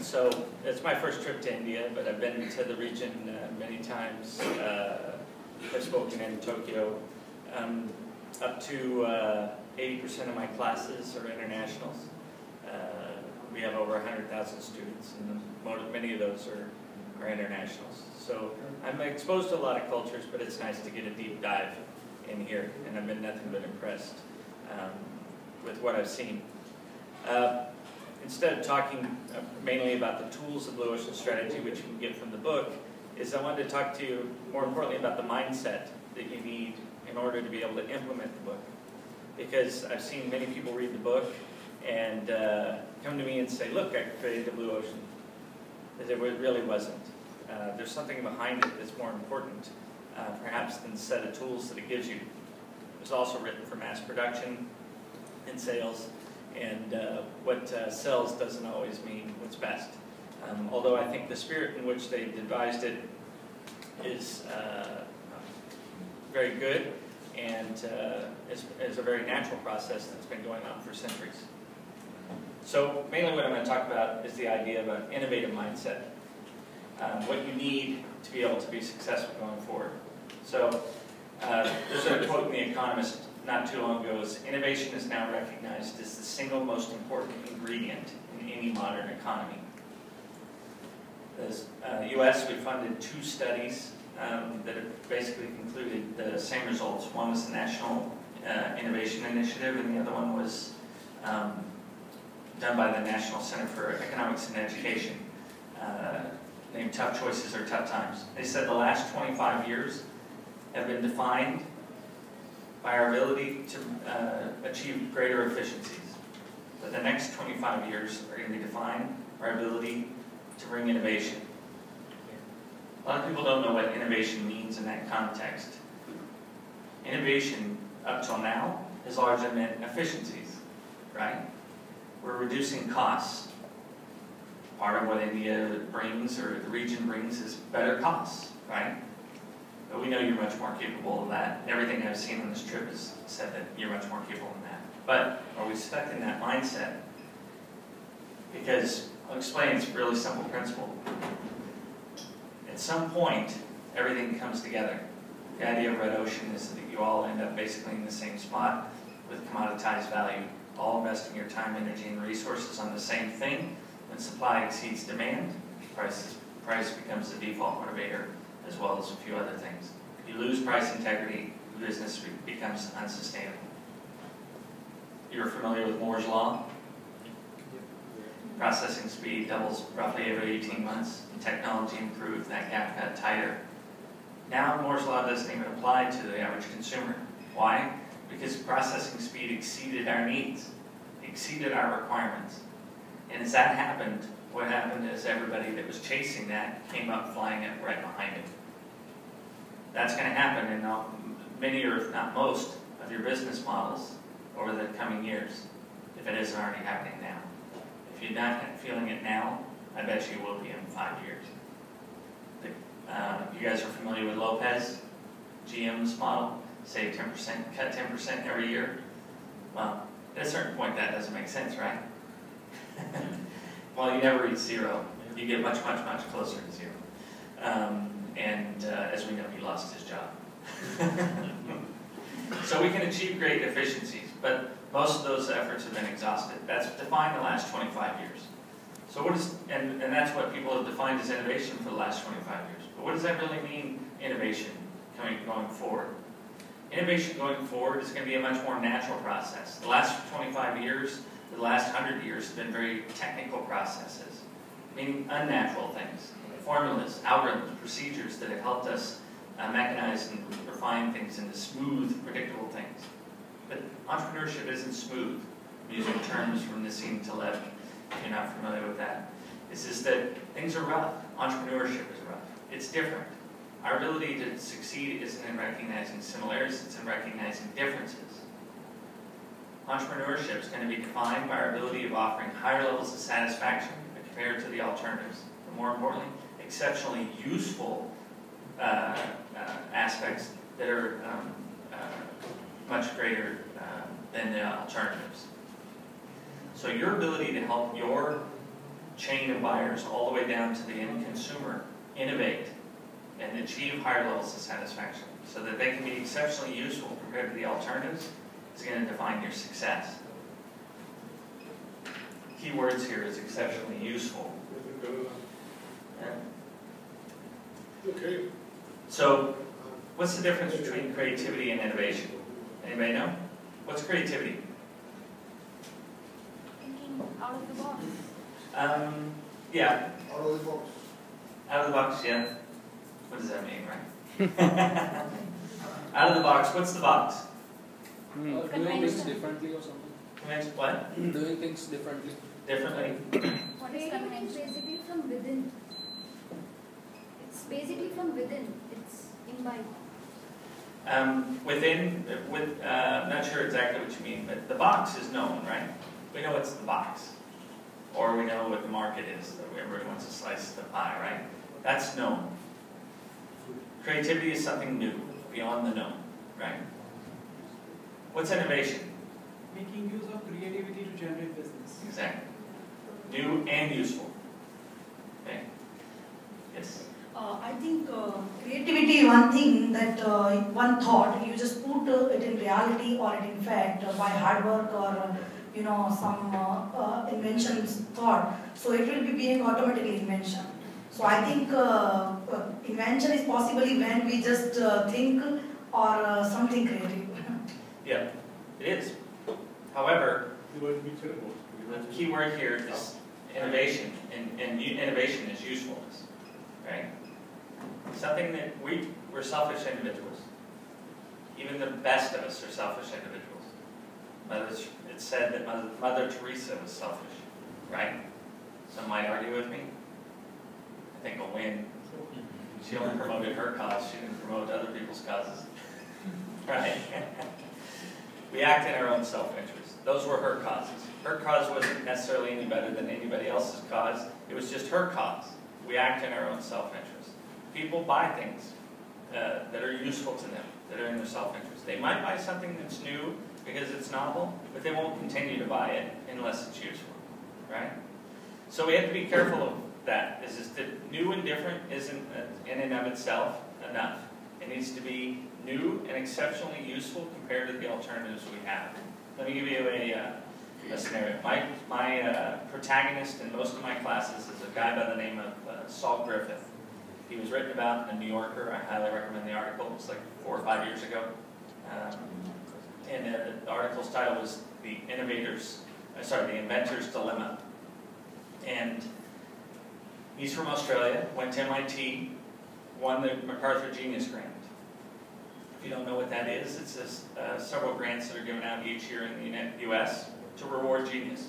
So it's my first trip to India, but I've been to the region many times. I've spoken in Tokyo. Up to 80% of my classes are internationals. We have over 100,000 students, and many of those are internationals. So I'm exposed to a lot of cultures, but it's nice to get a deep dive in here, and I've been nothing but impressed with what I've seen. Instead of talking mainly about the tools of Blue Ocean Strategy, which you can get from the book, is I wanted to talk to you more importantly about the mindset that you need in order to be able to implement the book. Because I've seen many people read the book and come to me and say, look, I created a blue ocean. It really wasn't. There's something behind it that's more important, perhaps, than the set of tools that it gives you. It was also written for mass production and sales, and what sells doesn't always mean what's best. Although I think the spirit in which they devised it is very good, and is a very natural process that's been going on for centuries. So mainly what I'm going to talk about is the idea of an innovative mindset, what you need to be able to be successful going forward. So there's a quote in The Economist not too long ago: innovation is now recognized as the single most important ingredient in any modern economy. The U.S., we funded 2 studies that have basically concluded the same results. One was the National Innovation Initiative, and the other one was done by the National Center for Economics and Education, named Tough Choices or Tough Times. They said the last 25 years have been defined by our ability to achieve greater efficiencies. But the next 25 years are going to be defined by our ability to bring innovation. A lot of people don't know what innovation means in that context. Innovation, up till now, has largely meant efficiencies, right? We're reducing costs. Part of what India brings, or the region brings, is better costs, right? But we know you're much more capable of that. Everything I've seen on this trip has said that you're much more capable than that. But are we stuck in that mindset? Because, I'll explain, it's a really simple principle. At some point, everything comes together. The idea of red ocean is that you all end up basically in the same spot with commoditized value, all investing your time, energy, and resources on the same thing. When supply exceeds demand, price becomes the default motivator, as well as a few other things. If you lose price integrity, the business becomes unsustainable. You're familiar with Moore's Law? Processing speed doubles roughly every 18 months. Technology improved, that gap got tighter. Now Moore's Law doesn't even apply to the average consumer. Why? Because processing speed exceeded our needs, exceeded our requirements. And as that happened, what happened is everybody that was chasing that came up flying it right behind it. That's going to happen in many, or if not most, of your business models over the coming years, if it isn't already happening now. If you're not feeling it now, I bet you will be in 5 years. You guys are familiar with Lopez, GM's model, save 10%, cut 10% every year. Well, at a certain point that doesn't make sense, right? Well, you never reach 0. You get much, much, much closer to 0. As we know, he lost his job. So we can achieve great efficiencies, but most of those efforts have been exhausted. That's defined the last 25 years. So what is, and that's what people have defined as innovation for the last 25 years. But what does that really mean, innovation, going forward? Innovation going forward is going to be a much more natural process. The last 25 years, the last 100 years have been very technical processes, meaning unnatural things, formulas, algorithms, procedures that have helped us mechanize and refine things into smooth, predictable things. But entrepreneurship isn't smooth. I'm using terms from Nassim Taleb, if you're not familiar with that. It's just that things are rough. Entrepreneurship is rough. It's different. Our ability to succeed isn't in recognizing similarities, it's in recognizing differences. Entrepreneurship is going to be defined by our ability of offering higher levels of satisfaction compared to the alternatives. But more importantly, exceptionally useful aspects that are much greater than the alternatives. So your ability to help your chain of buyers all the way down to the end consumer innovate and achieve higher levels of satisfaction so that they can be exceptionally useful compared to the alternatives is going to define your success. Key words here is exceptionally useful. Okay. So, what's the difference between creativity and innovation? Anybody know? What's creativity? Thinking out of the box. Yeah. Out of the box. Out of the box, yeah. What does that mean, right? Out of the box, what's the box? Doing things differently or something. Convention, what? Doing things differently. Differently? What is Creativity is basically from within. It's basically from within. It's imbibed. Not sure exactly what you mean, but the box is known, right? We know what's the box. Or we know what the market is, that everybody wants a slice of the pie, right? That's known. Creativity is something new, beyond the known, right? What's innovation? Making use of creativity to generate business. Exactly. New and useful. Okay? Yes? I think creativity, one thing that one thought, you just put it in reality or it in fact by hard work or some inventions thought. So it will be being automatically invention. So I think invention is possibly when we just think or something creative. Yeah, it is. However, the key word here is innovation, and innovation is usefulness, right? Something that we're selfish individuals. Even the best of us are selfish individuals. It's said that Mother Teresa was selfish, right? Some might argue with me. I think I'll win. She only promoted her cause, she didn't promote other people's causes, right? We act in our own self-interest. Those were her causes. Her cause wasn't necessarily any better than anybody else's cause. It was just her cause. We act in our own self-interest. People buy things that are useful to them, that are in their self-interest. They might buy something that's new because it's novel, but they won't continue to buy it unless it's useful, right? So we have to be careful of that. Is that new and different isn't in and of itself enough. It needs to be new and exceptionally useful compared to the alternatives we have. Let me give you a scenario. My protagonist in most of my classes is a guy by the name of Saul Griffith. He was written about in the New Yorker. I highly recommend the article. It was like 4 or 5 years ago. And the article's title was The Inventor's Dilemma. And he's from Australia, went to MIT, won the MacArthur Genius Grant. If you don't know what that is, it's several grants that are given out each year in the U.S. to reward genius.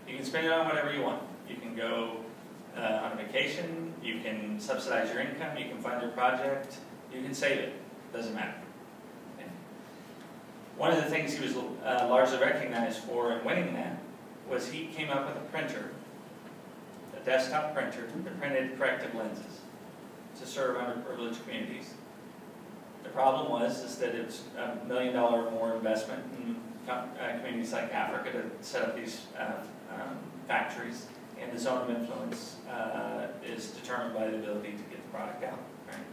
You can spend it on whatever you want. You can go on a vacation, you can subsidize your income, you can fund your project, you can save it. Doesn't matter. Okay. One of the things he was largely recognized for in winning that was he came up with a printer, a desktop printer that printed corrective lenses to serve underprivileged communities. The problem was that it's $1 million or more investment in communities like Africa to set up these factories, and the zone of influence is determined by the ability to get the product out. Right?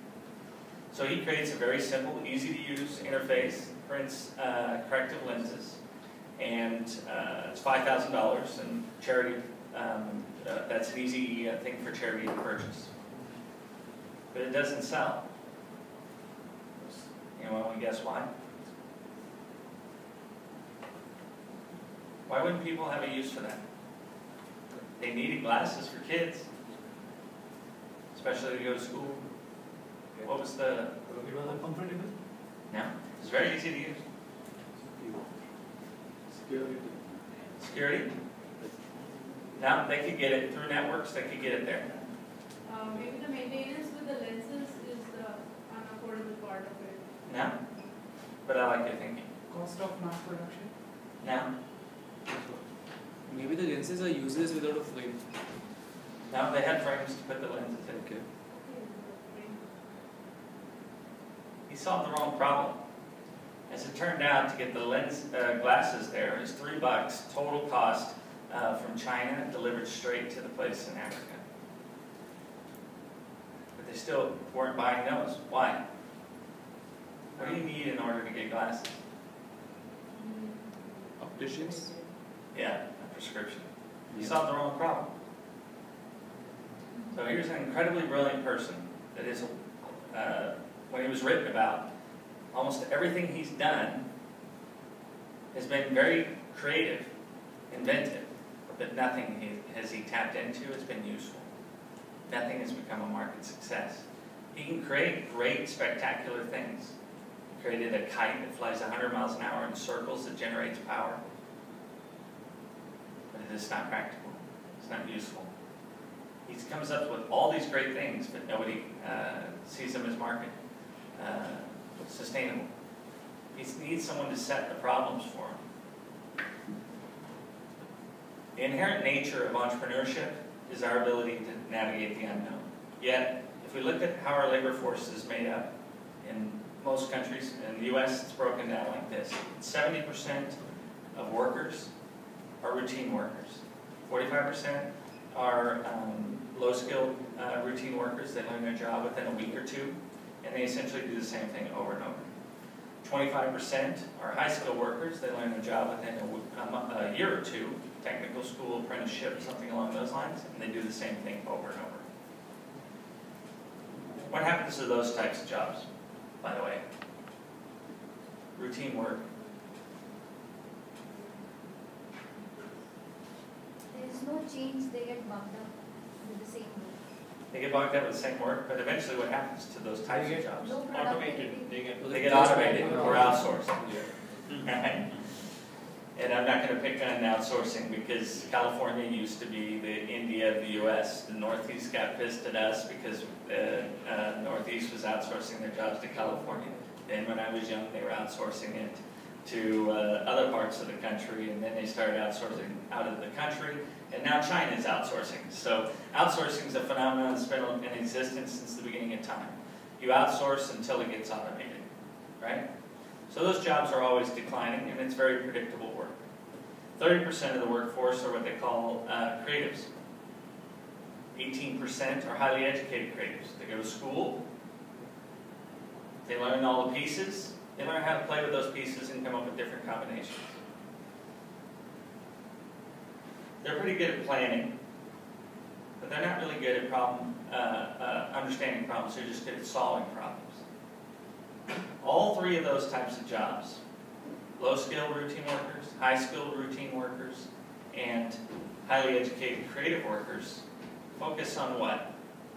So he creates a very simple, easy-to-use interface, prints corrective lenses, and it's $5,000, and charity, that's an easy thing for charity to purchase. But it doesn't sell. Anyone want to guess why? Why wouldn't people have a use for that? They needed glasses for kids, especially to go to school. What was the... Comfortable? No, it's very easy to use. Security? No, they could get it through networks, they could get it there. Maybe the maintenance with the lenses is the unaffordable part of it. No, but I like your thinking. Cost of mass production? No, Maybe the lenses are useless without a frame. no, they had frames to put the lenses in. Okay. He solved the wrong problem. As it turned out, to get the lens glasses there is $3 total cost from China delivered straight to the place in Africa. But they still weren't buying those. Why? What do you need in order to get glasses? Opticians. Yeah, a prescription. You solved the wrong problem. So here's an incredibly brilliant person that is, when he was written about, almost everything he's done has been very creative, inventive, but nothing has he tapped into has been useful. Nothing has become a market success. He can create great, spectacular things. He created a kite that flies 100 miles an hour in circles that generates power. But it is not practical. It's not useful. He comes up with all these great things, but nobody sees them as market sustainable. He needs someone to set the problems for him. The inherent nature of entrepreneurship is our ability to navigate the unknown. Yet, if we look at how our labor force is made up, in most countries, in the U.S. it's broken down like this. 70% of workers are routine workers. 45% are low-skilled routine workers. They learn their job within a week or two, and they essentially do the same thing over and over. 25% are high-skilled workers. They learn their job within a year or two, technical school, apprenticeship, something along those lines, and they do the same thing over and over. What happens to those types of jobs, by the way? Routine work. There is no change, they get bumped up with the same work. They get bogged down with the same work, but eventually what happens to those types of jobs? No productivity. They get automated or outsourced. Right? And I'm not going to pick on outsourcing because California used to be the India of the U.S. The Northeast got pissed at us because the Northeast was outsourcing their jobs to California. Then when I was young, they were outsourcing it to other parts of the country, and then they started outsourcing out of the country, and now China is outsourcing. So outsourcing is a phenomenon that's been in existence since the beginning of time. You outsource until it gets automated, right? So those jobs are always declining, and it's very predictable work. 30% of the workforce are what they call creatives. 18% are highly educated creatives. They go to school, they learn all the pieces, they learn how to play with those pieces and come up with different combinations. They're pretty good at planning, but they're not really good at understanding problems. They're just good at solving problems. All three of those types of jobs, low-skilled routine workers, high-skilled routine workers, and highly educated creative workers, focus on what?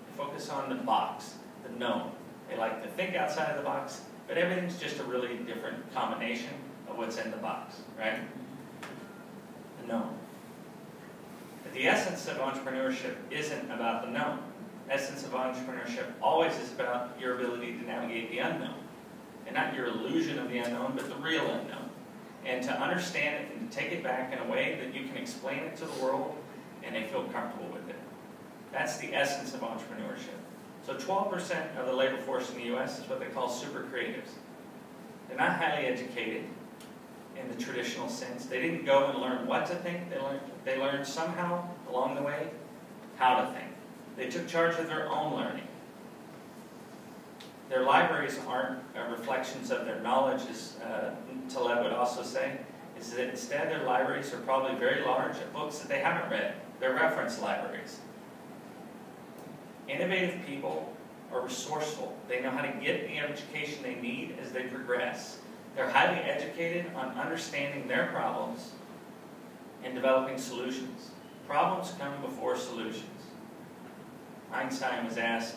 They focus on the box, the known. They like to think outside of the box, but everything's just a really different combination of what's in the box, right? The known. But the essence of entrepreneurship isn't about the known. The essence of entrepreneurship always is about your ability to navigate the unknown. And not your illusion of the unknown, but the real unknown. And to understand it and to take it back in a way that you can explain it to the world and they feel comfortable with it. That's the essence of entrepreneurship. So 12% of the labor force in the U.S. is what they call super creatives. They're not highly educated in the traditional sense. They didn't go and learn what to think. They learned somehow along the way how to think. They took charge of their own learning. Their libraries aren't reflections of their knowledge, as Taleb would also say, is that instead their libraries are probably very large of books that they haven't read. They're reference libraries. Innovative people are resourceful. They know how to get the education they need as they progress. They're highly educated on understanding their problems and developing solutions. Problems come before solutions. Einstein was asked,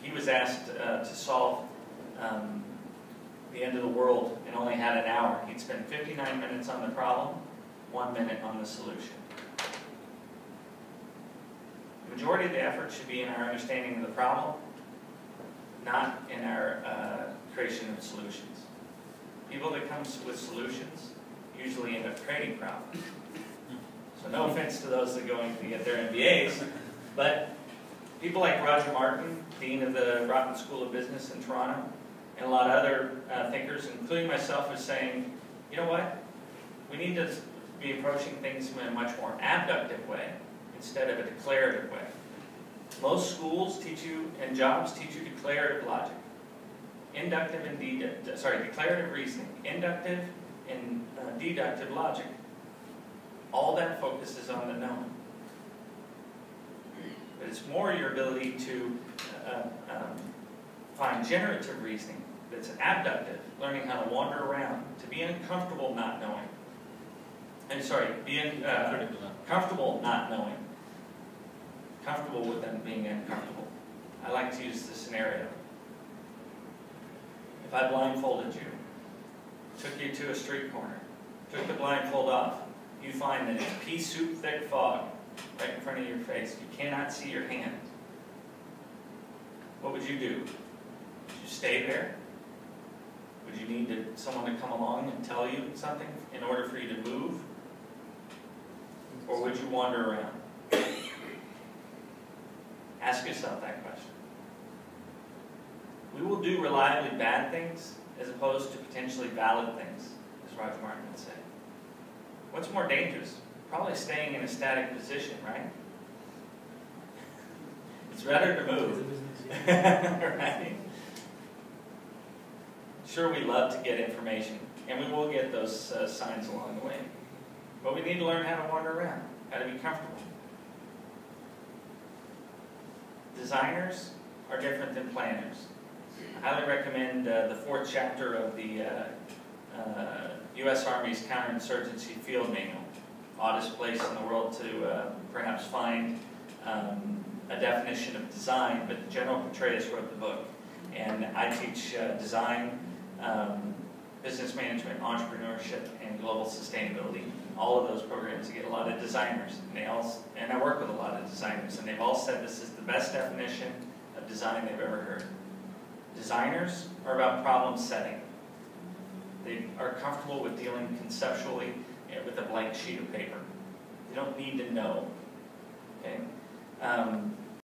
he was asked to solve the end of the world and only had an hour. He'd spend 59 minutes on the problem, 1 minute on the solution. The majority of the effort should be in our understanding of the problem, not in our creation of solutions. People that come with solutions usually end up creating problems. So no offense to those that go in to get their MBAs, but people like Roger Martin, Dean of the Rotten School of Business in Toronto, and a lot of other thinkers, including myself, are saying, you know what? We need to be approaching things in a much more abductive way instead of a declarative way. Most schools teach you, and jobs teach you declarative logic. Declarative reasoning, inductive and deductive logic. All that focuses on the known. But it's more your ability to find generative reasoning that's abductive, learning how to wander around, to be uncomfortable not knowing. Comfortable not knowing. Comfortable with them being uncomfortable. I like to use this scenario. If I blindfolded you, took you to a street corner, took the blindfold off, you find that it's pea soup thick fog right in front of your face. You cannot see your hand. What would you do? Would you stay there? Would you need someone to come along and tell you something in order for you to move? Or would you wander around? Ask yourself that question. We will do reliably bad things as opposed to potentially valid things, as Roger Martin would say. What's more dangerous? Probably staying in a static position, right? It's better to move. Right? Sure, we love to get information, and we will get those signs along the way. But we need to learn how to wander around, how to be comfortable. Designers are different than planners. I highly recommend the 4th chapter of the U.S. Army's Counterinsurgency Field Manual. Oddest place in the world to perhaps find a definition of design, but General Petraeus wrote the book. And I teach design, business management, entrepreneurship, and global sustainability. All of those programs get a lot of designers, and I work with a lot of designers, and they've all said this is the best definition of design they've ever heard. Designers are about problem setting. They are comfortable with dealing conceptually with a blank sheet of paper. They don't need to know. Okay?